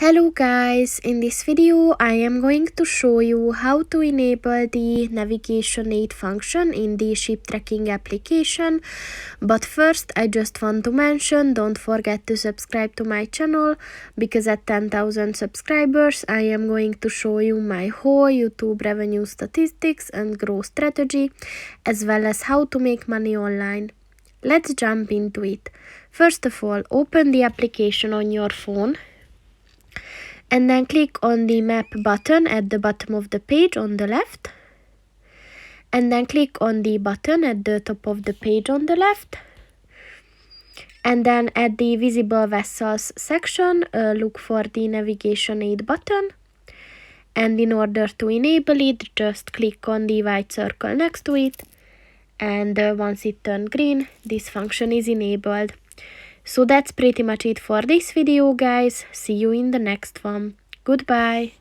Hello guys, in this video I am going to show you how to enable the navigation aid function in the ship tracking application. But first I just want to mention, don't forget to subscribe to my channel, because at 10,000 subscribers I am going to show you my whole YouTube revenue statistics and growth strategy, as well as how to make money online. Let's jump into it. First of all, open the application on your phone and then click on the map button at the bottom of the page on the left, and then click on the button at the top of the page on the left, and then at the visible vessels section look for the navigation aid button, and in order to enable it just click on the white circle next to it, and once it turns green this function is enabled. So that's pretty much it for this video guys. See you in the next one. Goodbye.